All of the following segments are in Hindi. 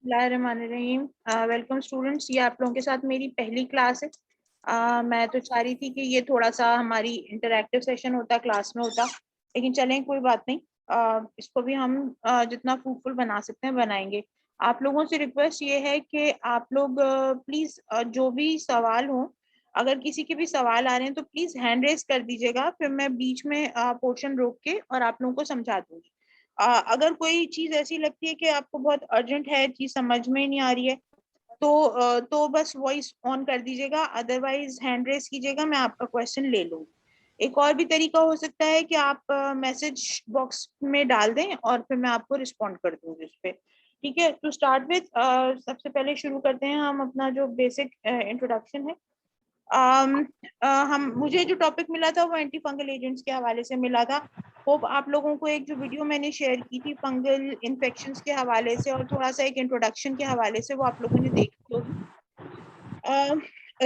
बिस्मिल्लाहिर्रहमानिर्रहीम। वेलकम स्टूडेंट्स, ये आप लोगों के साथ मेरी पहली क्लास है। मैं तो चाह रही थी कि ये थोड़ा सा हमारी इंटरैक्टिव सेशन होता, क्लास में होता, लेकिन चलें कोई बात नहीं। इसको भी हम जितना फ्रूटफुल बना सकते हैं बनाएंगे। आप लोगों से रिक्वेस्ट ये है कि आप लोग प्लीज जो भी सवाल हो, अगर किसी के भी सवाल आ रहे हैं तो प्लीज हैंड रेज कर दीजिएगा, फिर मैं बीच में पोर्शन रोक के और आप लोगों को समझा दूंगी। अगर कोई चीज ऐसी लगती है कि आपको बहुत अर्जेंट है, चीज समझ में नहीं आ रही है, तो बस वॉइस ऑन कर दीजिएगा, अदरवाइज हैंड रेस कीजिएगा, मैं आपका क्वेश्चन ले लूंगी। एक और भी तरीका हो सकता है कि आप मैसेज बॉक्स में डाल दें और फिर मैं आपको रिस्पॉन्ड कर दूंगी उस पर। ठीक है, टू स्टार्ट विथ सबसे पहले शुरू करते हैं हम अपना जो बेसिक इंट्रोडक्शन है। हम मुझे जो टॉपिक मिला था वो एंटी फंगल एजेंट्स के हवाले से मिला था। होप आप लोगों को एक जो वीडियो मैंने शेयर की थी फंगल इन्फेक्शंस के हवाले से और थोड़ा सा एक इंट्रोडक्शन के हवाले से, वो आप लोगों ने देखी होगी।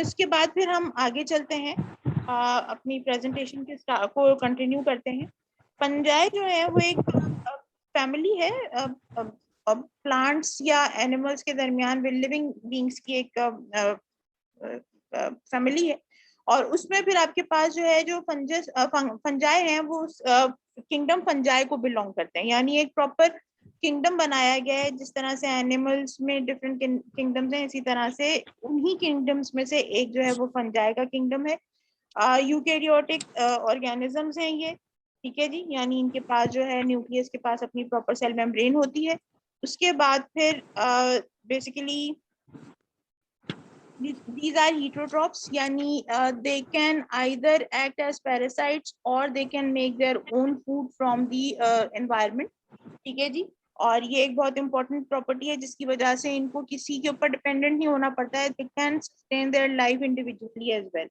इसके बाद फिर हम आगे चलते हैं, अपनी प्रेजेंटेशन के को कंटिन्यू करते हैं। फंजाई जो है वो एक फैमिली है, प्लांट्स या एनिमल्स के दरमियान लिविंग बींग्स की एक फैमिली है। और उसमें फिर आपके पास जो है जो फंजाई हैं वो किंगडम फंजाई को बिलोंग करते हैं, यानी एक प्रॉपर किंगडम बनाया गया है। जिस तरह से एनिमल्स में डिफरेंट किंगडम्स हैं, इसी तरह से उन्हीं किंगडम्स में से एक जो है वो फंजाई का किंगडम है। यूकेरियोटिक ऑर्गेनिजम्स हैं ये। ठीक है जी, यानी इनके पास जो है न्यूक्लियस के पास अपनी प्रॉपर सेल मेम्ब्रेन होती है। उसके बाद फिर basically these are heterotrophs, yani they can either act as parasites or they can make their own food from the environment। ठीक है जी। और ये एक बहुत इंपॉर्टेंट प्रॉपर्टी है जिसकी वजह से इनको किसी के ऊपर डिपेंडेंट नहीं होना पड़ता है, they can sustain their life individually as well।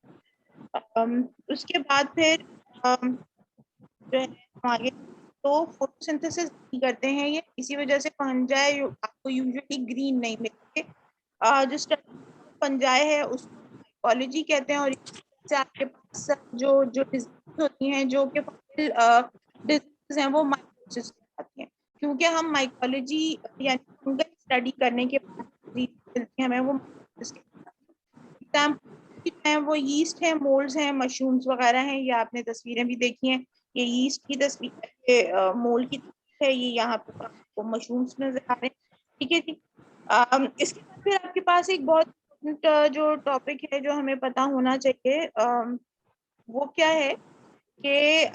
उसके बाद फिर जो है हम आगे तो फोटोसिंथेसिस करते हैं ये, इसी वजह से फंजाई आपको यूजुअली ग्रीन नहीं मिलते। जो फंजाई है उसको माइकोलॉजी कहते हैं, और इससे आपके पास जो जो डिजीज होती हैं, जो कि डिजीज हैं, वो माइकोसिस कहलाती हैं। क्योंकि हम माइकोलॉजी यानी फंगल स्टडी करने के बाद मिलती है हमें, वो एग्जाम्पल हैं वो यीस्ट है, मोल्ड्स हैं, मशरूम्स वगैरह हैं। ये आपने तस्वीरें भी देखी हैं, ये यीस्ट की तस्वीर है, मोल्ड की तस्वीर है, ये यहाँ पे आपको मशरूम्स नजर आ रहे हैं। ठीक है जी। इसके बाद फिर आपके पास एक बहुत जो टॉपिक है जो हमें पता होना चाहिए, वो क्या है कि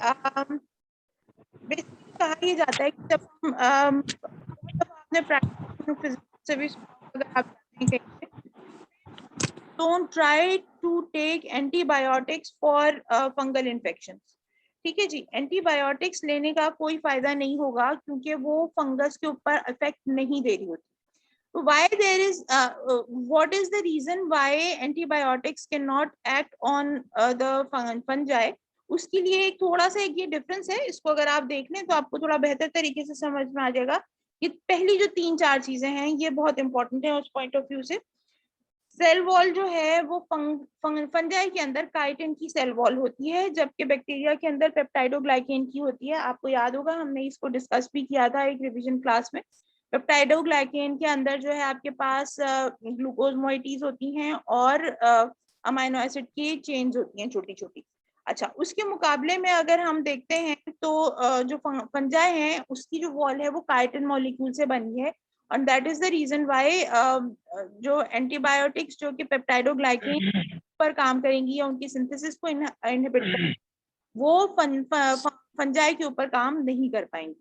बेसिकली कहा यह जाता है कि जब हम आपने प्रैक्टिस फिजिक्स से भी अगर आप जाते हैं कहीं पे, don't try to take antibiotics for fungal infection. ठीक है जी, एंटीबायोटिक्स लेने का कोई फायदा नहीं होगा क्योंकि वो फंगस के ऊपर इफेक्ट नहीं दे रही होती। why there is what is the reason why antibiotics cannot act on the fungi? उसके लिए एक थोड़ा सा एक ये डिफरेंस है, इसको अगर आप देख लें तो आपको थोड़ा बेहतर तरीके से समझ में आ जाएगा। ये पहली जो तीन चार चीजें हैं ये बहुत इंपॉर्टेंट है उस पॉइंट ऑफ व्यू से। सेल वॉल जो है वो फंजाई के अंदर काइटिन की सेल वॉल होती है, जबकि बैक्टीरिया के अंदर पेप्टाइडोग्लाइकेन की होती है। आपको याद होगा हमने इसको डिस्कस भी किया था एक रिवीजन क्लास में। पेप्टाइडोग्लाइकेन के अंदर जो है आपके पास ग्लूकोज मोइटीज होती हैं और अमाइनो एसिड की चेन्स होती हैं छोटी छोटी। अच्छा, उसके मुकाबले में अगर हम देखते हैं तो जो फंजाई है उसकी जो वॉल है वो काइटिन मॉलिक्यूल से बनी है। और that is the reason why जो एंटीबायोटिक्स जो कि पेप्टाइडोग्लाइकेन पर काम करेंगी या उनकी सिंथेसिस को इनहिबिट करेंगी, वो फंजाई के ऊपर काम नहीं कर पाएंगी।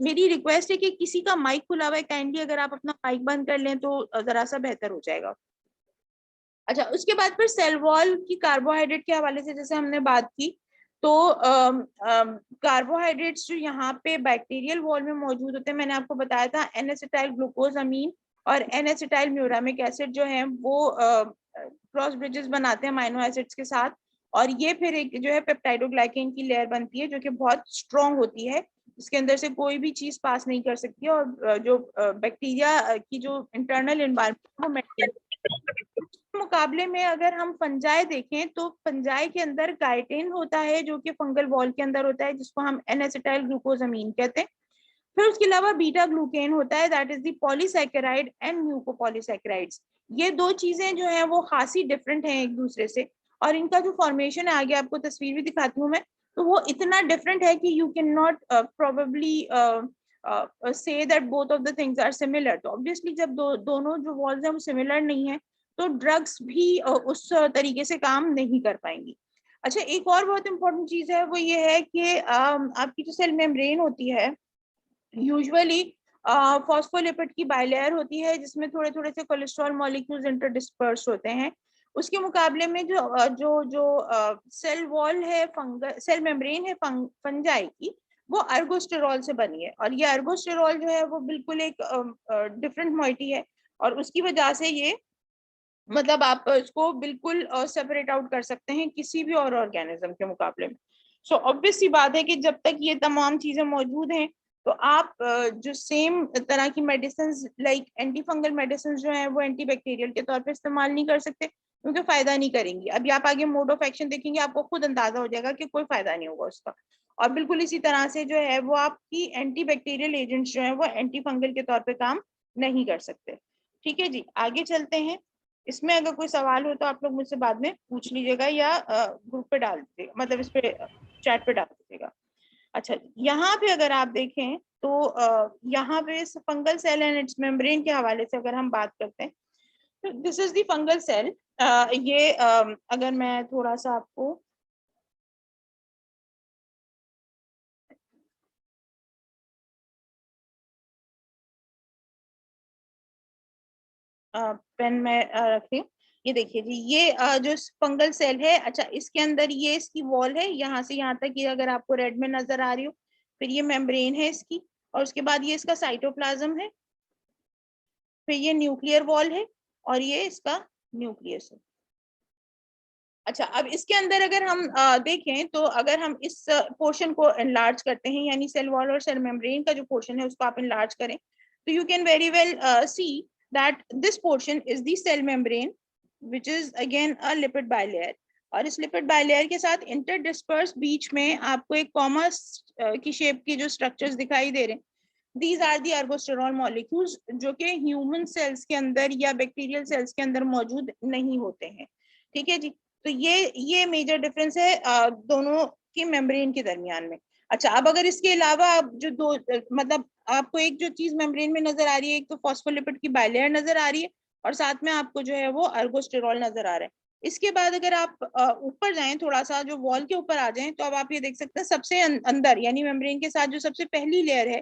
मेरी रिक्वेस्ट है कि किसी का माइक खुला हुआ है, काइंडली अगर आप अपना माइक बंद कर लें तो जरा सा बेहतर हो जाएगा। अच्छा, उसके बाद फिर सेल वॉल की कार्बोहाइड्रेट के हवाले से जैसे हमने बात की, तो कार्बोहाइड्रेट्स जो यहाँ पे बैक्टीरियल वॉल में मौजूद होते हैं, मैंने आपको बताया था एन एसिटाइल ग्लूकोज अमीन और एन एसिटाइल म्यूरामिक एसिड जो है वो क्रॉस ब्रिजेस बनाते हैं अमाइनो एसिड्स के साथ, और ये फिर एक जो है पेप्टाइडोग्लाइकेन की लेयर बनती है जो कि बहुत स्ट्रॉन्ग होती है, इसके अंदर से कोई भी चीज पास नहीं कर सकती है, और जो बैक्टीरिया की जो इंटरनल एनवायरनमेंट वो मेंटेन। मुकाबले में अगर हम फंजाई देखें तो फंजाई के अंदर काइटिन होता है जो कि फंगल वॉल के अंदर होता है, जिसको हम एन एसिटाइल ग्लूकोजामीन कहते हैं। फिर उसके अलावा बीटा ग्लूकेन होता है, that is the polysaccharide and mucopolysaccharides. ये दो चीजें जो है वो खासी डिफरेंट हैं एक दूसरे से, और इनका जो फॉर्मेशन है, आगे आपको तस्वीर भी दिखाती हूँ मैं, तो वो इतना डिफरेंट है कि you can not probably say that both of the things are similar. तो ऑब्वियसली जब दोनों जो वॉल्स हैं वो सिमिलर नहीं है, तो ड्रग्स भी उस तरीके से काम नहीं कर पाएंगी। अच्छा, एक और बहुत इंपॉर्टेंट चीज है, वो ये है कि आपकी जो सेल मेम्ब्रेन होती है, यूजुअली फॉस्फोलिपिड की बाइलेयर होती है, जिसमें थोड़े थोड़े से कोलेस्ट्रॉल मॉलिक्यूल्स इंटरडिस्पर्स होते हैं। उसके मुकाबले में जो सेल वॉल है, सेल मेम्ब्रेन है फंजाई की, वो अर्गोस्टेरॉल से बनी है, और ये अर्गोस्टेरॉल जो है वो बिल्कुल एक डिफरेंट मॉइटी है, और उसकी वजह से ये मतलब आप इसको बिल्कुल सेपरेट आउट कर सकते हैं किसी भी और ऑर्गेनिज्म के मुकाबले में। सो ऑब्वियस सी बात है कि जब तक ये तमाम चीजें मौजूद हैं, तो आप जो सेम तरह की medicine like anti fungal medicine जो है वो एंटी बैक्टीरियल के तौर पे इस्तेमाल नहीं कर सकते, क्योंकि फायदा नहीं करेंगी। अभी आप आगे मोड ऑफ एक्शन देखेंगे, आपको खुद अंदाजा हो जाएगा कि कोई फायदा नहीं होगा उसका। और बिल्कुल इसी तरह से जो है वो आपकी एंटी बैक्टीरियल एजेंट्स जो है वो एंटी फंगल के तौर पे काम नहीं कर सकते। ठीक है जी, आगे चलते हैं। इसमें अगर कोई सवाल हो तो आप लोग मुझसे बाद में पूछ लीजिएगा, या ग्रुप पे डाल दीजिएगा, मतलब इस पे चैट पे डाल दीजिएगा। अच्छा, यहाँ पे अगर आप देखें तो यहाँ पे fungal cell and its membrane के हवाले से अगर हम बात करते हैं, तो this is the fungal cell. ये अगर मैं थोड़ा सा आपको पेन में रख रही हूँ। ये देखिए जी, ये जो फंगल सेल है, अच्छा इसके अंदर ये इसकी वॉल है, यहाँ से यहाँ तक ये अगर आपको रेड में नजर आ रही हो, फिर ये मेम्ब्रेन है इसकी, और उसके बाद ये इसका साइटोप्लाज्म है, फिर ये न्यूक्लियर वॉल है, और ये इसका न्यूक्लियस है। अच्छा, अब इसके अंदर अगर हम देखें, तो अगर हम इस पोर्शन को एनलार्ज करते हैं, यानी सेल वॉल और सेल मेम्ब्रेन का जो पोर्शन है उसको आप एनलार्ज करें, तो you can very well see that this portion is the cell membrane, which is again a lipid bilayer. और इस लिपिड बाइलेयर के साथ इंटरडिस्पर्स बीच में आपको एक कॉमा की शेप के जो स्ट्रक्चर्स दिखाई दे रहे हैं, दीज आर दी अर्गोस्टेरॉल मॉलिक्यूल्स, जो कि ह्यूमन सेल्स के अंदर या बैक्टीरियल सेल्स के अंदर मौजूद नहीं होते हैं। ठीक है जी, तो ये मेजर डिफरेंस है दोनों की मेम्ब्रेन के दरमियान में। अच्छा, अब अगर इसके अलावा आप जो दो मतलब आपको एक जो चीज मेम्ब्रेन में नजर आ रही है, एक तो फॉस्फोलिपिड की बाइलेयर नजर आ रही है, और साथ में आपको जो है वो अर्गोस्टेरॉल नजर आ रहा है। इसके बाद अगर आप ऊपर जाएं, थोड़ा सा जो वॉल के ऊपर आ जाएं, तो अब आप ये देख सकते हैं सबसे अंदर, यानी मेम्ब्रेन के साथ जो सबसे पहली लेयर है,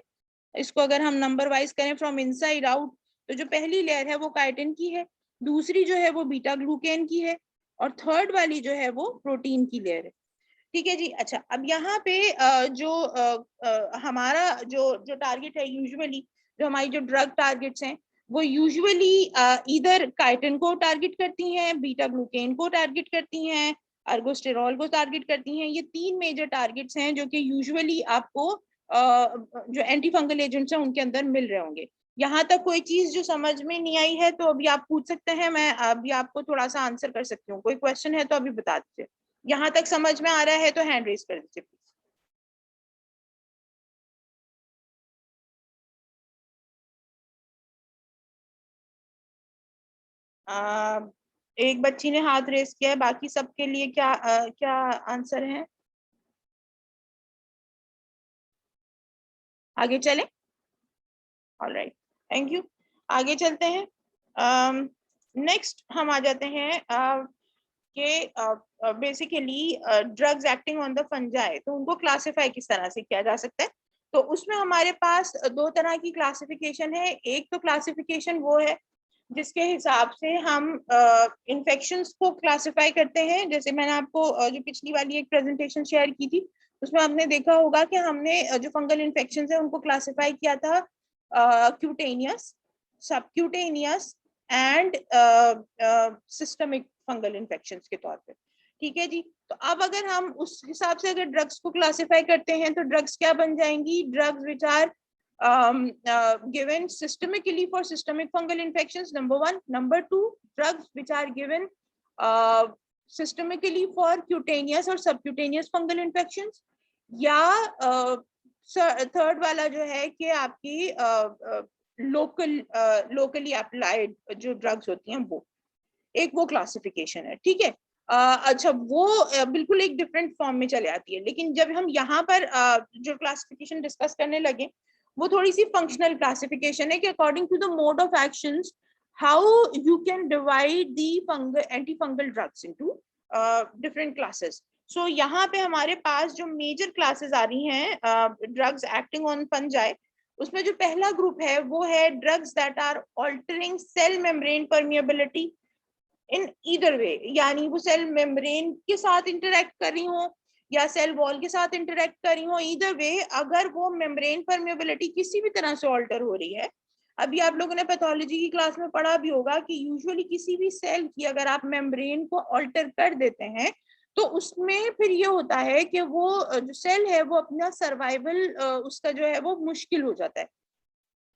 इसको अगर हम नंबर वाइज करें फ्रॉम इनसाइड आउट, तो जो पहली लेयर है वो काइटिन की है, दूसरी जो है वो बीटा ग्लूकेन की है, और थर्ड वाली जो है वो प्रोटीन की लेयर है। ठीक है जी। अच्छा, अब यहाँ पे हमारा जो जो टारगेट है, यूजुअली जो हमारी जो ड्रग टारगेट्स हैं, वो यूजुअली इधर काइटिन को टारगेट करती हैं, बीटा ग्लूकेन को टारगेट करती हैं, अर्गोस्टेरॉल को टारगेट करती हैं। ये तीन मेजर टारगेट्स हैं जो कि यूजुअली आपको जो एंटी फंगल एजेंट्स हैं उनके अंदर मिल रहे होंगे। यहाँ तक कोई चीज जो समझ में नहीं आई है तो अभी आप पूछ सकते हैं, मैं अभी आपको थोड़ा सा आंसर कर सकती हूँ। कोई क्वेश्चन है तो अभी बता दीजिए। यहाँ तक समझ में आ रहा है तो हैंड रेज कर दीजिए प्लीज। एक बच्ची ने हाथ रेज किया है, बाकी सबके लिए क्या आंसर है? आगे चले? Alright, thank you. आगे चलते हैं। नेक्स्ट हम आ जाते हैं कि basically drugs acting on the fungi, तो उनको क्लासिफाई किस तरह से किया जा सकता है। तो उसमें हमारे पास दो तरह की क्लासिफिकेशन है। एक तो क्लासिफिकेशन वो है जिसके हिसाब से हम इन्फेक्शंस को क्लासिफाई करते हैं। जैसे मैंने आपको जो पिछली वाली एक प्रेजेंटेशन शेयर की थी, उसमें आपने देखा होगा कि हमने जो फंगल इन्फेक्शंस है उनको क्लासिफाई किया था cutaneous, subcutaneous and systemic fungal infections के तौर पे। ठीक है जी। तो अब अगर हम उस हिसाब से अगर ड्रग्स को क्लासिफाई करते हैं, तो ड्रग्स क्या बन जाएंगी? Drugs which are given systemically for systemic fungal infections, number one. Number two, drugs which are given systemically for cutaneous or subcutaneous fungal infections, या थर्ड वाला जो है कि आपकी लोकली अप्लाइड जो ड्रग्स होती हैं वो एक वो क्लासिफिकेशन है, ठीक है। अच्छा वो बिल्कुल एक डिफरेंट फॉर्म में चले आती है, लेकिन जब हम यहाँ पर जो क्लासिफिकेशन डिस्कस करने लगे वो थोड़ी सी फंक्शनल क्लासिफिकेशन है कि according to the mode of actions how you can divide the fungal anti fungal drugs into different classes. So यहाँ पे हमारे पास जो मेजर क्लासेस आ रही हैं ड्रग्स एक्टिंग ऑन फंजाई, उसमें जो पहला ग्रुप है वो है drugs that are altering cell membrane permeability in either way, यानी वो सेल मेम्ब्रेन के साथ इंटरेक्ट कर रही हो या सेल वॉल के साथ इंटरेक्ट कर रही हो, ईदर वे अगर वो मेम्ब्रेन परमेबिलिटी किसी भी तरह से ऑल्टर हो रही है। अभी आप लोगों ने पैथोलॉजी की क्लास में पढ़ा भी होगा कि यूजुअली किसी भी सेल की अगर आप मेम्ब्रेन को ऑल्टर कर देते हैं तो उसमें फिर ये होता है कि वो जो सेल है वो अपना सर्वाइवल उसका जो है वो मुश्किल हो जाता है।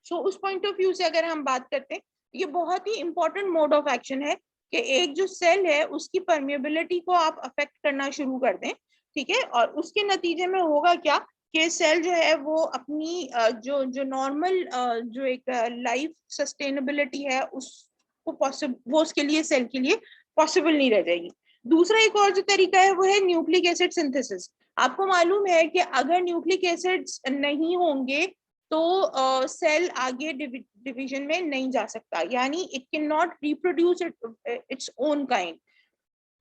सो उस पॉइंट ऑफ व्यू से अगर हम बात करते हैं, ये बहुत ही इंपॉर्टेंट मोड ऑफ एक्शन है कि एक जो सेल है उसकी परमेबिलिटी को आप अफेक्ट करना शुरू कर दें, ठीक है। और उसके नतीजे में होगा क्या कि सेल जो है वो अपनी जो जो नॉर्मल जो एक लाइफ सस्टेनेबिलिटी है उसको पॉसिबल, वो उसके लिए सेल के लिए पॉसिबल नहीं रह जाएगी। दूसरा एक और जो तरीका है वो है न्यूक्लिक एसिड सिंथेसिस। आपको मालूम है कि अगर न्यूक्लिक एसिड्स नहीं होंगे तो सेल आगे डिवीजन में नहीं जा सकता, यानी it can not reproduce its own kind.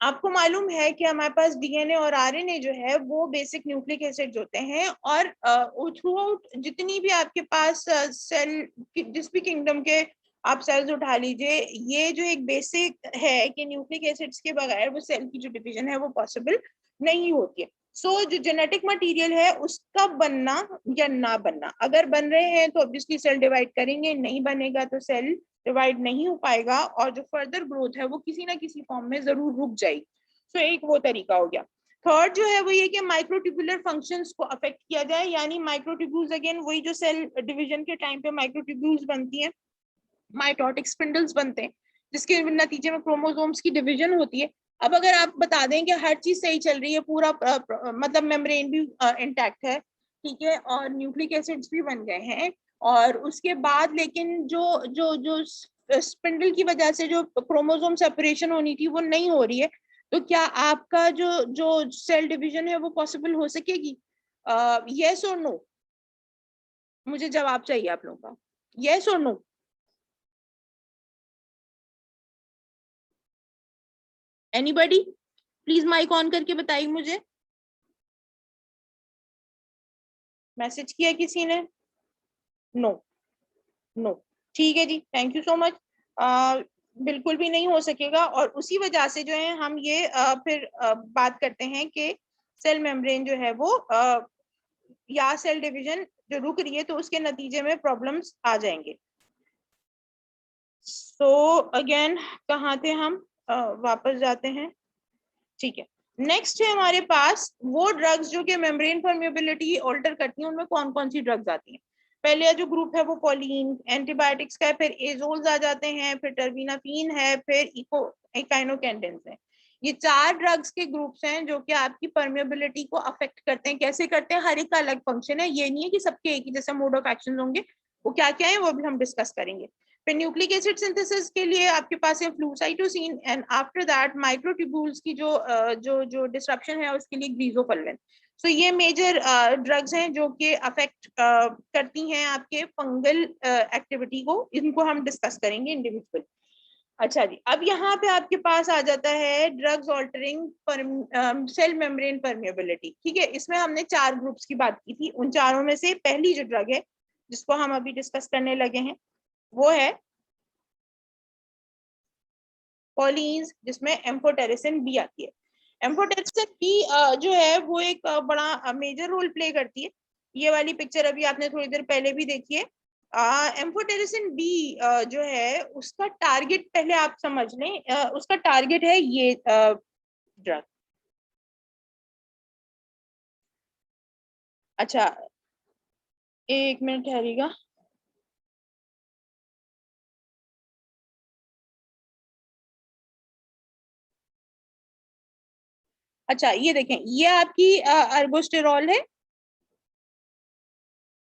आपको मालूम है कि हमारे पास डीएनए और आरएनए जो है वो बेसिक न्यूक्लिक एसिड्स होते हैं, और थ्रू आउट जितनी भी आपके पास सेल जिस भी किंगडम के आप सेल्स उठा लीजिए, ये जो एक बेसिक है कि न्यूक्लिक एसिड्स के बगैर वो सेल की जो डिवीजन है वो पॉसिबल नहीं होती है। सो जो जेनेटिक मटेरियल है उसका बनना या ना बनना, अगर बन रहे हैं तो ऑब्वियसली सेल डिवाइड करेंगे, नहीं बनेगा तो सेल डिवाइड नहीं हो पाएगा और जो फर्दर ग्रोथ है वो किसी ना किसी फॉर्म में जरूर रुक जाएगी। सो एक वो तरीका हो गया। थर्ड जो है वो ये कि माइक्रोट्यूबुलर फंक्शंस को अफेक्ट किया जाए, यानी माइक्रोट्यूब्यूल्स अगेन वही जो सेल डिवीजन के टाइम पे माइक्रोट्यूब्यूल्स बनती हैं, माइटोटिक स्पिंडल्स बनते हैं जिसके नतीजे में क्रोमोसोम्स की डिवीजन होती है। अब अगर आप बता दें कि हर चीज सही चल रही है, पूरा मतलब मेम्ब्रेन भी इंटैक्ट है, ठीक है, और न्यूक्लिक एसिड्स भी बन गए हैं, और उसके बाद लेकिन जो जो जो स्पिंडल की वजह से जो क्रोमोसोम सेपरेशन होनी थी वो नहीं हो रही है, तो क्या आपका जो जो सेल डिवीजन है वो पॉसिबल हो सकेगी? यस और नो, मुझे जवाब चाहिए आप लोगों का, यस और no. Anybody please mic on करके बताइए मुझे। मैसेज किया किसी ने? नो, नो, ठीक है जी, थैंक यू सो मच। बिल्कुल भी नहीं हो सकेगा, और उसी वजह से जो है हम ये फिर बात करते हैं कि सेल मेम्ब्रेन जो है वो या सेल डिवीजन जो रुक रही है तो उसके नतीजे में प्रॉब्लम्स आ जाएंगे। सो अगेन कहाँ थे हम? वापस जाते हैं, ठीक है। नेक्स्ट है हमारे पास वो ड्रग्स जो कि मेम्ब्रेन परमेबिलिटी ऑल्टर करती हैं, उनमें कौन कौन सी ड्रग्स आती हैं? पहले जो ग्रुप है वो कॉलिन एंटीबायोटिक्स का है, फिर एजोल्स आ जाते हैं, फिर टर्बिनाफिन है, फिर इकाइनोकेंटेंस है। ये चार ड्रग्स के ग्रुप्स हैं जो कि आपकी परमेबिलिटी को अफेक्ट करते हैं। कैसे करते हैं? हर एक का अलग फंक्शन है, ये नहीं है कि सबके एक ही जैसे मोड ऑफ एक्शन होंगे। वो क्या क्या है वो भी हम डिस्कस करेंगे। फिर न्यूक्लिक एसिड सिंथेसिस के लिए आपके पास है flucytosine, and after that microtubules की जो डिसरप्शन है उसके लिए ग्रीजोफल्विन। सो ये मेजर ड्रग्स हैं जो कि अफेक्ट करती हैं आपके फंगल एक्टिविटी को, इनको हम डिस्कस करेंगे इंडिविजुअल। अच्छा जी, अब यहाँ पे आपके पास आ जाता है drugs altering cell membrane permeability, ठीक है। इसमें हमने चार ग्रुप्स की बात की थी, उन चारों में से पहली जो ड्रग है जिसको हम अभी डिस्कस करने लगे हैं वो है कॉलिन्स, जिसमें एम्फोटेरिसिन बी आती है। एम्फोटेरिसिन बी जो है वो एक बड़ा मेजर रोल प्ले करती है। ये वाली पिक्चर अभी आपने थोड़ी देर पहले भी देखी है। एम्फोटेरिसिन बी जो है उसका टारगेट पहले आप समझ लें, उसका टारगेट है ये ड्रग। अच्छा, एक मिनट ठहरिएगा। अच्छा ये देखें, ये आपकी अर्गोस्टेरॉल है,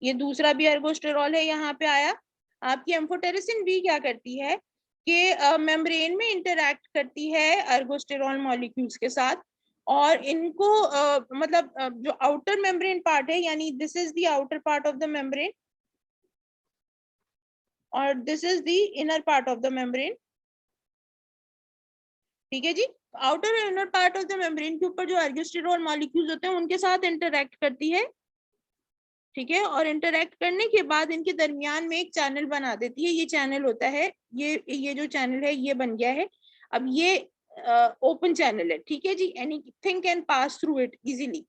ये दूसरा भी एर्गोस्टेरॉल है, यहाँ पे आया। आपकी एम्फोटेरिसिन बी क्या करती है कि मेम्ब्रेन में इंटरैक्ट करती है एर्गोस्टेरॉल मॉलिक्यूल्स के साथ, और इनको मतलब जो आउटर मेम्ब्रेन पार्ट है, यानी this is the outer part of the membrane और this is the inner part of the membrane. ठीक है जी, आउटर और inner part of the membrane के ऊपर जो एर्गोस्टेरॉल मॉलिक्यूल्स होते हैं उनके साथ इंटरैक्ट करती है। ठीक है, और इंटरैक्ट करने के बाद इनके दरमियान में एक चैनल बना देती है। ये चैनल होता है, ये जो चैनल है ये बन गया है। अब ये ओपन चैनल है। ठीक है जी, anything can pass through it easily.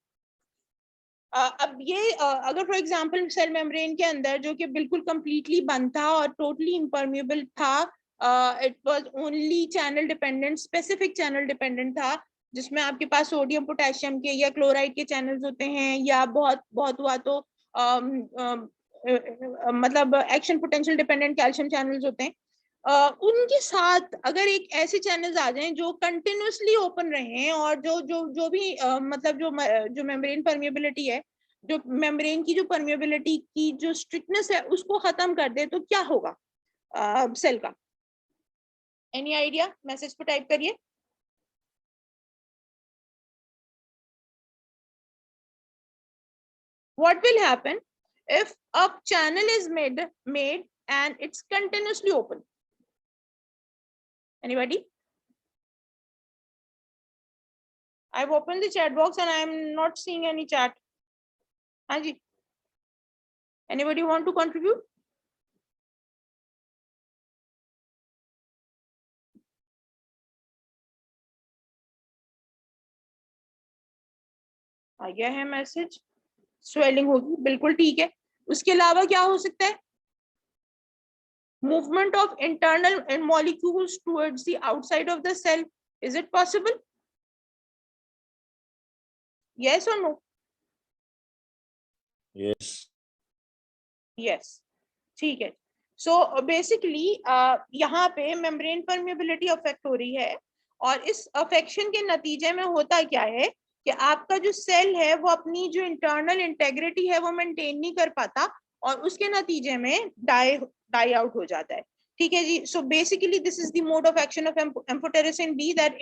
अब ये अगर फॉर एग्जांपल सेल मेम्ब्रेन के अंदर जो कि बिल्कुल कंप्लीटली बंद था और टोटली इम्परमेबल था, it was only channel dependent, specific channel dependent था, जिसमें आपके पास सोडियम पोटेशियम के या क्लोराइड के चैनल्स होते हैं, या बहुत बहुत हुआ तो मतलब action potential dependent calcium channels होते हैं। उनके साथ अगर एक ऐसे चैनल्स आ जाएं जो कंटिन्यूसली ओपन रहे और जो भी मतलब जो मेम्ब्रेन परमिएबिलिटी है, जो मेम्ब्रेन की जो परमिएबिलिटी की जो स्ट्रिक्टनेस है उसको खत्म कर दे, तो क्या होगा सेल का? Any idea? मैसेज पे टाइप करिए। What will happen if a channel is made and it's continuously open? Anybody? I've opened the chat box and I am not seeing any chat. हाँ जी, anybody want to contribute? आ गया है मैसेज, स्वेलिंग होगी, बिल्कुल ठीक है। उसके अलावा क्या हो सकता है? Movement of internal molecules towards the outside of the cell, is it possible? Yes और नो? यस यस, ठीक है। सो बेसिकली यहाँ पे मेम्ब्रेन परमिएबिलिटी अफेक्ट हो रही है, और इस अफेक्शन के नतीजे में होता क्या है कि आपका जो सेल है वो अपनी जो इंटरनल इंटेग्रिटी है वो मेंटेन नहीं कर पाता, और उसके नतीजे में डाई आउट हो जाता है। ठीक है जी, so basically this is the mode of action of amphotericin B, that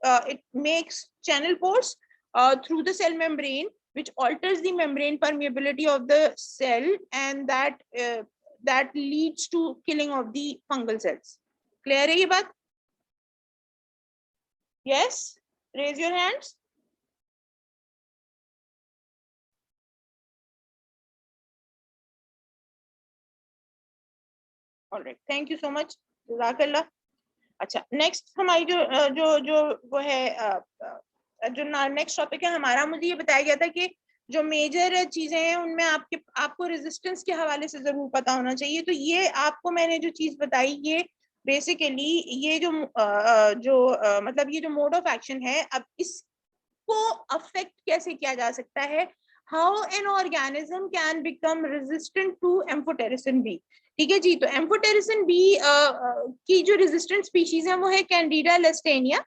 it makes channel pores through the cell membrane, which alters the membrane permeability of the cell, and that leads to killing of the fungal cells. Clear है ये बात? Yes, raise your hands. All right, thank you so much. जज़ाकल्लाह। अच्छा, नेक्स्ट हमारी जो वो है जो नेक्स्ट टॉपिक है हमारा, मुझे ये बताया गया था कि जो मेजर चीजें हैं उनमें आपको रेजिस्टेंस के हवाले से जरूर पता होना चाहिए। तो ये आपको मैंने जो चीज बताई, ये बेसिकली ये मतलब ये जो मोड ऑफ एक्शन है, अब इसको अफेक्ट कैसे किया जा सकता है, how an organism can become resistant to amphotericin B. ठीक है जी, तो एम्फोटेरिसिन बी की जो रेजिस्टेंट स्पीशीज है वो है कैंडिडा लेस्टेनिया,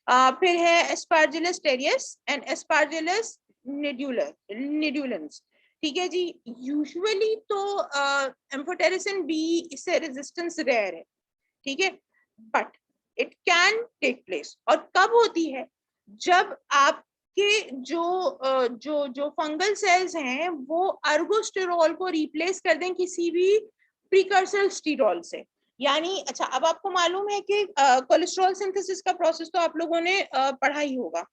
फिर है एस्पार्जिलस टेरियस एंड एस्पार्जिलस निड्यूलेंस। ठीक है जी, यूजुअली तो एम्फोटेरिसिन बी इससे रेजिस्टेंस रेयर है। ठीक है, but it can take place. और कब होती है? जब आपके जो फंगल सेल्स हैं वो अर्गोस्टेरॉल को रिप्लेस कर दें किसी भी प्रीकर्सर स्टीरॉल से। यानी अच्छा, अब आपको मालूम है कि कोलेस्ट्रॉल सिंथेसिस का प्रोसेस तो आप लोगों ने पढ़ा ही होगा।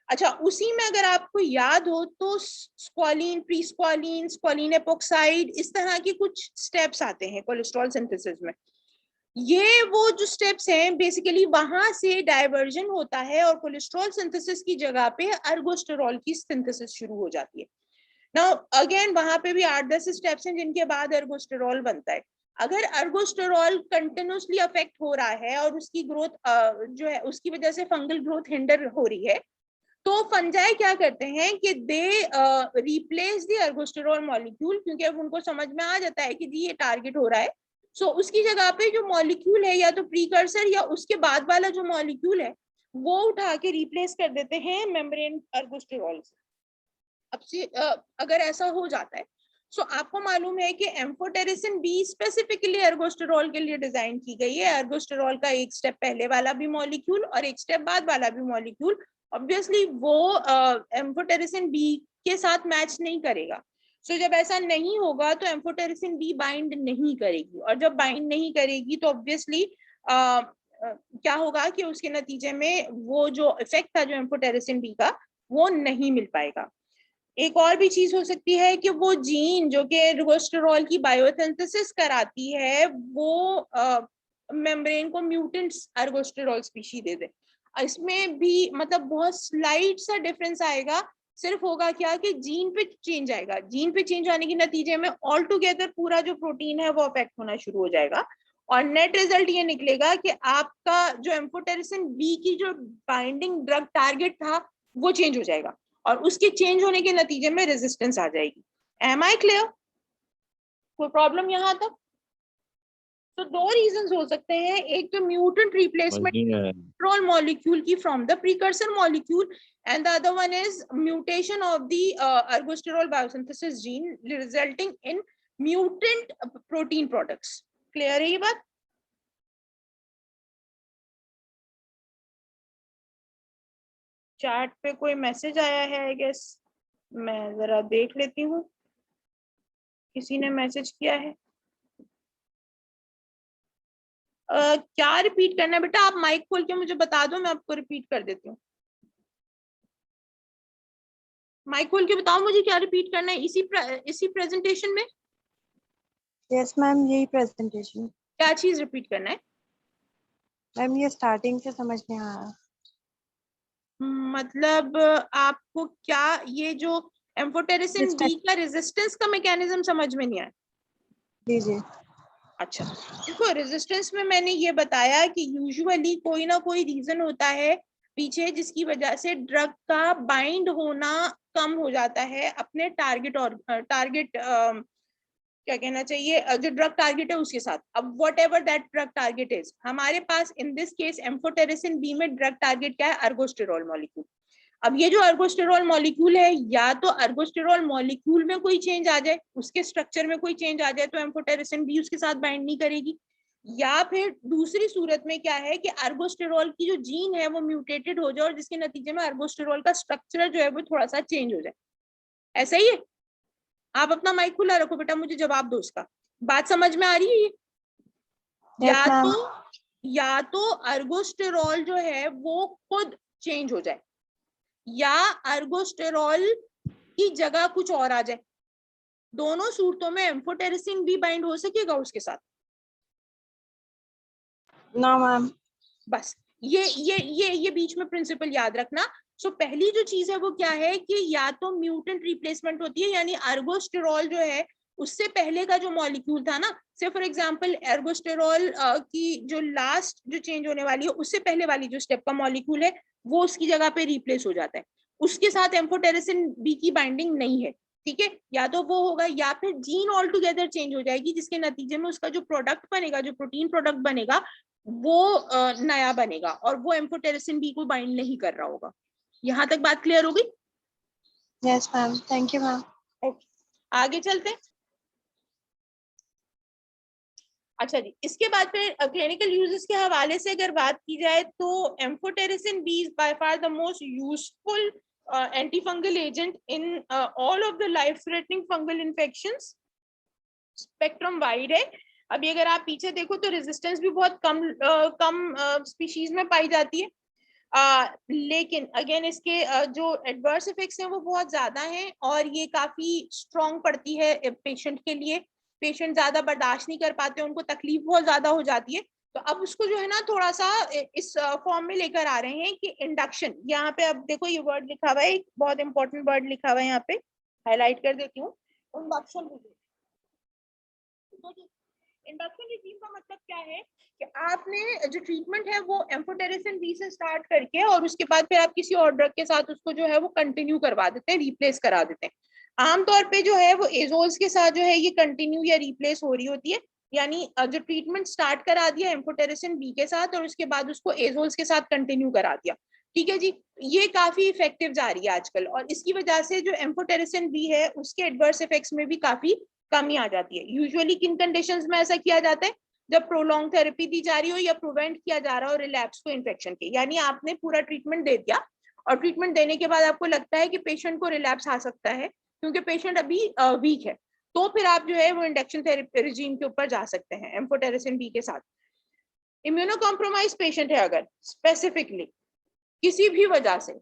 अच्छा, उसी में अगर आपको याद हो तो squalane, pre squalane, squalane epoxide, इस तरह के कुछ स्टेप्स आते हैं कोलेस्ट्रॉल सिंथेसिस में। ये वो जो स्टेप्स हैं बेसिकली वहां से डाइवर्जन होता है और कोलेस्ट्रॉल सिंथेसिस की जगह पे अर्गोस्टेरॉल की सिंथेसिस शुरू हो जाती है। नाउ अगेन वहां पे भी 8-10 स्टेप्स हैं जिनके बाद अर्गोस्टेरॉल बनता है। अगर अर्गोस्टेरॉल कंटिन्यूसली अफेक्ट हो रहा है और उसकी ग्रोथ जो है उसकी वजह से फंगल ग्रोथ हिंडर हो रही है, तो फंजाई क्या करते हैं कि दे रिप्लेस द अर्गोस्टेरॉल मॉलिक्यूल, क्योंकि अब उनको समझ में आ जाता है कि जी ये टारगेट हो रहा है। सो उसकी जगह पे जो मॉलिक्यूल है या तो प्रीकर्सर या उसके बाद वाला जो मॉलिक्यूल है वो उठा के रिप्लेस कर देते हैं मेम्ब्रेन अर्गोस्टेरॉल से। अब से अगर ऐसा हो जाता है आपको मालूम है कि एम्फोटेरिसिन बी स्पेसिफिकली एर्गोस्टेरॉल के लिए डिजाइन की गई है। एर्गोस्टेरॉल का एक स्टेप पहले वाला भी मॉलिक्यूल और एक स्टेप बाद वाला भी मॉलिक्यूल ऑब्वियसली वो एम्फोटेरिसिन बी के साथ मैच नहीं करेगा। जब ऐसा नहीं होगा तो एम्फोटेरिसिन बी बाइंड नहीं करेगी, और जब बाइंड नहीं करेगी तो ऑब्वियसली क्या होगा कि उसके नतीजे में वो जो इफेक्ट था जो एम्फोटेरिसिन बी का वो नहीं मिल पाएगा। एक और भी चीज हो सकती है कि वो जीन जो कि एर्गोस्टेरॉल की बायोसिंथेसिस कराती है वो मेम्ब्रेन को म्यूटेंट एर्गोस्टेरॉल स्पीशी दे दे। इसमें भी मतलब बहुत स्लाइट सा डिफरेंस आएगा, सिर्फ होगा क्या कि जीन पे चेंज आएगा। जीन पे चेंज आने के नतीजे में ऑल टुगेदर पूरा जो प्रोटीन है वो अफेक्ट होना शुरू हो जाएगा, और नेट रिजल्ट ये निकलेगा कि आपका जो एम्फोटेरिसिन बी की जो बाइंडिंग ड्रग टारगेट था वो चेंज हो जाएगा, और उसके चेंज होने के नतीजे में रेजिस्टेंस आ जाएगी। Am I clear? कोई प्रॉब्लम यहां तक? तो दो रीजंस हो सकते हैं, एक तो म्यूटेंट रिप्लेसमेंट control molecule की from the precursor molecule, and the other one is mutation of the ergosterol biosynthesis gene resulting in mutant protein products. Clear है ये बात? चैट पे कोई मैसेज आया है आई गेस, मैं जरा देख लेती हूँ किसी ने मैसेज किया है। क्या रिपीट करना है बेटा? आप माइक खोल के मुझे बता दो, मैं आपको रिपीट कर देती हूँ। माइक खोल के बताओ मुझे क्या रिपीट करना है इसी प्रेजेंटेशन में। यस मैम, यही प्रेजेंटेशन। क्या चीज रिपीट करना है मैम? ये स्टार्टिंग से समझ नहीं आ रहा। मतलब आपको क्या ये जो एम्फोटेरिसिन बी का रेजिस्टेंस का मैकेनिज्म समझ में नहीं आया? जी जी। अच्छा देखो, रेजिस्टेंस में मैंने ये बताया कि यूजुअली कोई ना कोई रीजन होता है पीछे जिसकी वजह से ड्रग का बाइंड होना कम हो जाता है अपने टारगेट, और टारगेट क्या कहना चाहिए, जो ड्रग टारगेट है उसके साथ। अब whatever that drug target is, हमारे पास in this case amphotericin B में ड्रग टारगेट क्या है? Ergosterol molecule. अब ये जो एर्गोस्टेरॉल मॉलिक्यूल है, या तो एर्गोस्टेरॉल मॉलिक्यूल में कोई चेंज आ जाए, उसके स्ट्रक्चर में कोई चेंज आ जाए तो एम्फोटेरिसिन बी उसके साथ बाइंड नहीं करेगी, या फिर दूसरी सूरत में क्या है कि एर्गोस्टेरॉल की जो जीन है वो म्यूटेटेड हो जाए और जिसके नतीजे में एर्गोस्टेरॉल का स्ट्रक्चर जो है वो थोड़ा सा चेंज हो जाए। ऐसा ही है? आप अपना माइक खुला रखो बेटा, मुझे जवाब दो उसका। बात समझ में आ रही है? या तो एर्गोस्टेरॉल जो है वो खुद चेंज हो जाए, या एर्गोस्टेरॉल की जगह कुछ और आ जाए। दोनों सूरतों में एम्फोटेरिसिन भी बाइंड हो सकेगा उसके साथ। No ma'am. बस ये बीच में प्रिंसिपल याद रखना। सो पहली जो चीज है वो क्या है कि या तो म्यूटेंट रिप्लेसमेंट होती है, यानी एर्गोस्टेरॉल जो है उससे पहले का जो मॉलिक्यूल था ना, से फॉर एग्जांपल एर्गोस्टेरॉल की जो लास्ट जो चेंज होने वाली है उससे पहले वाली जो स्टेप का मॉलिक्यूल है वो उसकी जगह पे रिप्लेस हो जाता है, उसके साथ एम्फोटेरिसिन बी की बाइंडिंग नहीं है। ठीक है, या तो वो होगा, या फिर जीन ऑल टुगेदर चेंज हो जाएगी जिसके नतीजे में उसका जो प्रोडक्ट बनेगा, जो प्रोटीन प्रोडक्ट बनेगा वो नया बनेगा और वो एम्फोटेरिसिन बी को बाइंड नहीं कर रहा होगा। यहाँ तक बात क्लियर हो गई? Yes ma'am, thank you ma'am. Okay, आगे चलते हैं। अच्छा जी, इसके बाद फिर क्लिनिकल यूजेस के हवाले से अगर बात की जाए तो amphotericin B is by far the most useful anti fungal agent in all of the life threatening fungal infections. Spectrum wide है। अभी अगर आप पीछे देखो तो रेजिस्टेंस भी बहुत कम स्पीशीज में पाई जाती है, लेकिन अगेन इसके जो एडवर्स इफेक्ट्स हैं वो बहुत ज्यादा हैं और ये काफी स्ट्रॉन्ग पड़ती है पेशेंट के लिए। पेशेंट ज्यादा बर्दाश्त नहीं कर पाते, उनको तकलीफ बहुत ज्यादा हो जाती है। तो अब उसको जो है ना थोड़ा सा इस फॉर्म में लेकर आ रहे हैं कि इंडक्शन। यहाँ पे अब देखो ये वर्ड लिखा हुआ है, एक बहुत इंपॉर्टेंट वर्ड लिखा हुआ है यहाँ पे, हाईलाइट कर देती हूँ, इंडक्शन। इंडक्शन रिजीम का मतलब क्या है कि आपने जो ट्रीटमेंट है वो एम्फोटेरिसिन बी से स्टार्ट करके और उसके बाद फिर आप किसी और ड्रग के साथ उसको जो है वो कंटिन्यू करवा देते हैं, रिप्लेस करा देते हैं। आमतौर पे जो है वो एजोल्स के साथ जो है ये कंटिन्यू या रिप्लेस हो रही होती है, यानी जो ट्रीटमेंट स्टार्ट करा दिया एम्फोटेरिसिन बी के साथ और उसके बाद उसको एजोल्स के साथ कंटिन्यू करा दिया। ठीक है जी, ये काफी इफेक्टिव जा रही है आजकल, और इसकी वजह से जो एम्फोटेरिसिन बी है उसके एडवर्स इफेक्ट्स में भी काफी कमी आ जाती है। यूजुअली किन कंडीशंस में ऐसा किया जाता है, जब प्रोलॉन्ग थेरेपी दी जा रही हो या प्रिवेंट किया जा रहा हो रिलैप्स को इन्फेक्शन के, यानी आपने पूरा ट्रीटमेंट दे दिया और ट्रीटमेंट देने के बाद आपको लगता है कि पेशेंट को रिलैप्स आ सकता है क्योंकि पेशेंट अभी वीक है, तो फिर आप जो है वो इंडक्शन थेरेपी रिजीम के ऊपर जा सकते हैं एम्फोटेरिसिन बी के साथ। इम्यूनो कॉम्प्रोमाइज पेशेंट है अगर स्पेसिफिकली किसी भी वजह से,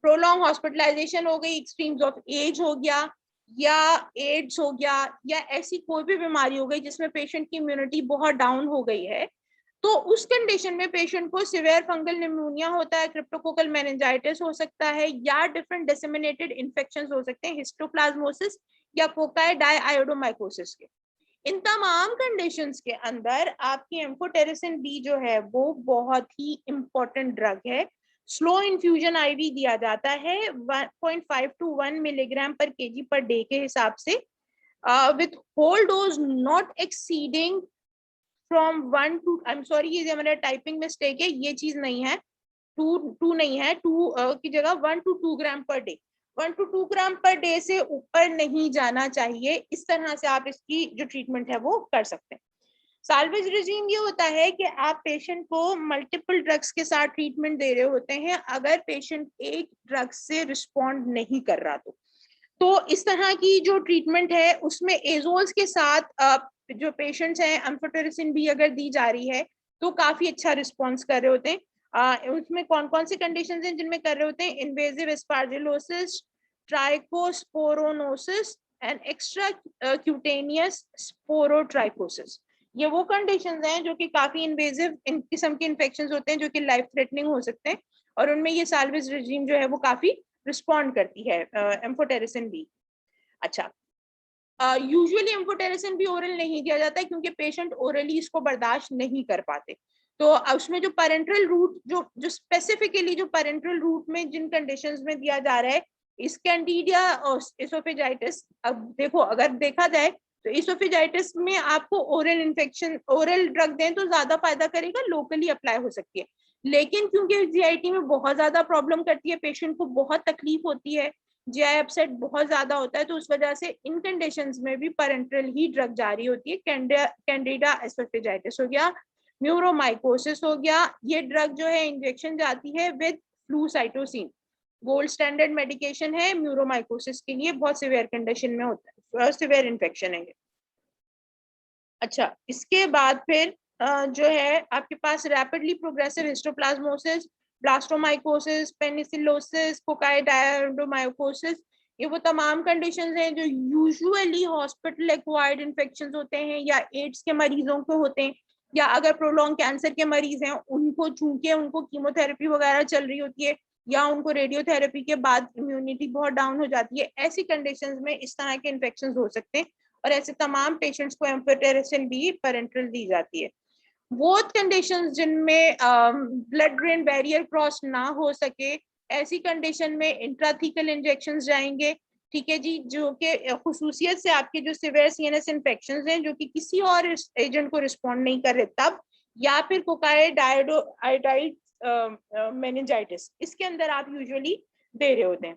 प्रोलॉन्ग हॉस्पिटलाइजेशन हो गई, एक्सट्रीम्स ऑफ एज हो गया, या एड्स हो गया, या ऐसी कोई भी बीमारी हो गई जिसमें पेशेंट की इम्यूनिटी बहुत डाउन हो गई है, तो उस कंडीशन में पेशेंट को सिवियर फंगल निमोनिया होता है, क्रिप्टोकोकल मेनिंजाइटिस हो सकता है, या डिफरेंट डिसेमिनेटेड इन्फेक्शंस हो सकते हैं, हिस्टोप्लाज्मोसिस या कोकाई डाइआयोडोमाइकोसिस के। इन तमाम कंडीशंस के अंदर आपकी एम्फोटेरिसिन बी जो है वो बहुत ही इंपॉर्टेंट ड्रग है। स्लो इन्फ्यूजन आईवी दिया जाता है 1.5 to 1 milligram per kg per day के हिसाब से, with whole dose not exceeding from 1 to, I am sorry ये हमारा टाइपिंग मिस्टेक है, ये चीज नहीं है, टू नहीं है, 2 की जगह 1 to 2 gram per day, 1 to 2 gram per day से ऊपर नहीं जाना चाहिए। इस तरह से आप इसकी जो ट्रीटमेंट है वो कर सकते हैं। साल्वेज रिजीम ये होता है कि आप पेशेंट को मल्टीपल ड्रग्स के साथ ट्रीटमेंट दे रहे होते हैं, अगर पेशेंट एक ड्रग से रिस्पॉन्ड नहीं कर रहा तो इस तरह की जो ट्रीटमेंट है उसमें एजोल्स के साथ जो पेशेंट्स हैं एम्फोटेरिसिन भी अगर दी जा रही है तो काफी अच्छा रिस्पॉन्स कर रहे होते हैं। उसमें कौन कौन सी कंडीशंस हैं जिनमें कर रहे होते हैं, इन्वेजिव एस्पार्जिलोसिस, ट्राइकोस्पोरोनोसिस एंड एक्स्ट्रा क्यूटेनियस स्पोरोट्राइकोसिस। ये वो कंडीशंस हैं जो कि काफी इन्वेजिव इन किस्म के इन्फेक्शंस होते हैं जो कि लाइफ थ्रेटनिंग हो सकते हैं, और उनमें ये साल्वेज रिजीम जो है वो काफी रिस्पॉन्ड करती है एम्फोटेरिसिन बी। अच्छा, यूजुअली एम्फोटेरिसिन भी ओरल नहीं दिया जाता है क्योंकि पेशेंट ओरली इसको बर्दाश्त नहीं कर पाते, तो उसमें जो पेरेंट्रल रूट जो स्पेसिफिकली जो पेरेंट्रल रूट में जिन कंडीशंस में दिया जा रहा है, इस कैंडिडिया और एसोफेजाइटिस, अब देखो अगर देखा जाए तो एसोफेजाइटिस में आपको ओरल इन्फेक्शन ओरल ड्रग दें तो ज्यादा फायदा करेगा, लोकली अप्लाई हो सकती है, लेकिन क्योंकि जीआईटी में बहुत ज्यादा प्रॉब्लम करती है, पेशेंट को बहुत तकलीफ होती है, जीआई अपसेट बहुत ज्यादा होता है, तो उस वजह से इन कंडीशंस में भी पेरेंट्रल ही ड्रग जारी होती है। कैंडिडा एसोफेजाइटिस हो गया, म्यूरोमाइकोसिस हो गया, ये ड्रग जो है इंजेक्शन जाती है with flucytosine, gold standard medication है म्यूरोमाइकोसिस के लिए, बहुत सिवियर कंडीशन में होता है, सिवियर इन्फेक्शन है। अच्छा, इसके बाद फिर जो है आपके पास rapidly progressive histoplasmosis, blastomycosis, penicilliosis, coccidioidomycosis, ये वो तमाम कंडीशंस हैं जो यूजुअली हॉस्पिटल एक्वायर्ड इन्फेक्शंस होते हैं या एड्स के मरीजों को होते हैं, या अगर प्रोलॉन्ग कैंसर के मरीज हैं उनको, चूंकि उनको कीमोथेरेपी वगैरह चल रही होती है या उनको रेडियोथेरेपी के बाद इम्यूनिटी बहुत डाउन हो जाती है, ऐसी कंडीशंस में इस तरह के इन्फेक्शंस हो सकते हैं, और ऐसे तमाम पेशेंट्स को एम्फोटेरिसिन बी पेरेंट्रल दी जाती है। बोथ कंडीशंस जिनमें ब्लड ब्रेन बैरियर क्रॉस ना हो सके, ऐसी कंडीशन में इंट्राथीकल इंजेक्शंस जाएंगे, ठीक है जी, जो कि खुसूसियत से आपके जो सिवियर सीएनएस इन्फेक्शंस हैं जो कि किसी और एजेंट को रिस्पॉन्ड नहीं कर रहे तब, या फिर कोकाई डायोडाइड मेनिंजाइटिस, इसके अंदर आप यूजुअली दे रहे होते हैं।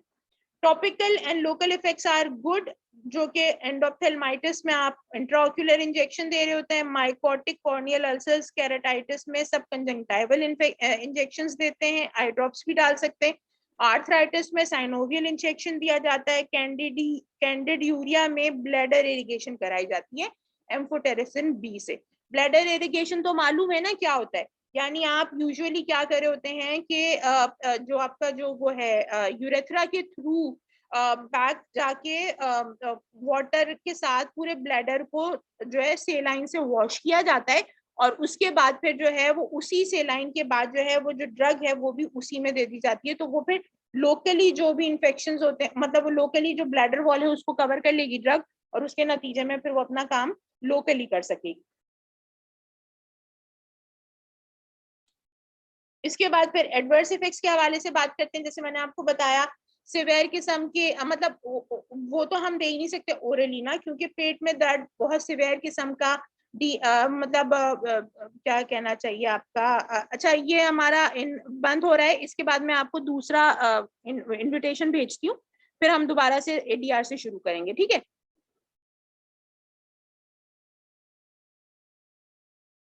Topical and local effects are good, जो कि एंडोप्थेल्माइटिस में आप इंट्राओक्यूलर इंजेक्शन दे रहे होते हैं, माइकोटिक कॉर्नियल अल्सर्स केराटाइटिस में सब कंजंक्टिवल इंजेक्शंस देते हैं, आई ड्रॉप्स भी डाल सकते हैं, आर्थराइटिस में साइनोवियल इंजेक्शन दिया जाता है, कैंडिड्यूरिया में ब्लैडर इरिगेशन कराई जाती है एम्फोटेरिसिन बी से। ब्लैडर इरिगेशन तो मालूम है ना क्या होता है, यानी आप यूजुअली क्या कर रहे होते हैं कि जो आपका जो वो है यूरेथ्रा के थ्रू बैक जाके वाटर के साथ पूरे ब्लैडर को जो है सेलाइन से वॉश किया जाता है, और उसके बाद फिर जो है वो उसी सेलाइन के बाद जो है वो जो ड्रग है वो भी उसी में दे दी जाती है, तो वो फिर लोकली जो भी इन्फेक्शंस होते हैं, मतलब वो लोकली जो ब्लैडर वॉल है उसको कवर कर लेगी ड्रग, और उसके नतीजे में फिर वो अपना काम लोकली कर सकेगी। इसके बाद फिर एडवर्स इफेक्ट्स के हवाले से बात करते हैं। जैसे मैंने आपको बताया सिवियर किस्म के, मतलब वो तो हम दे ही नहीं सकते ओरली ना, क्योंकि पेट में दर्द बहुत सिवियर किस्म का मतलब क्या कहना चाहिए आपका, अच्छा ये हमारा बंद हो रहा है, इसके बाद मैं आपको दूसरा इनविटेशन भेजती हूँ, फिर हम दोबारा से ADR से शुरू करेंगे, ठीक है।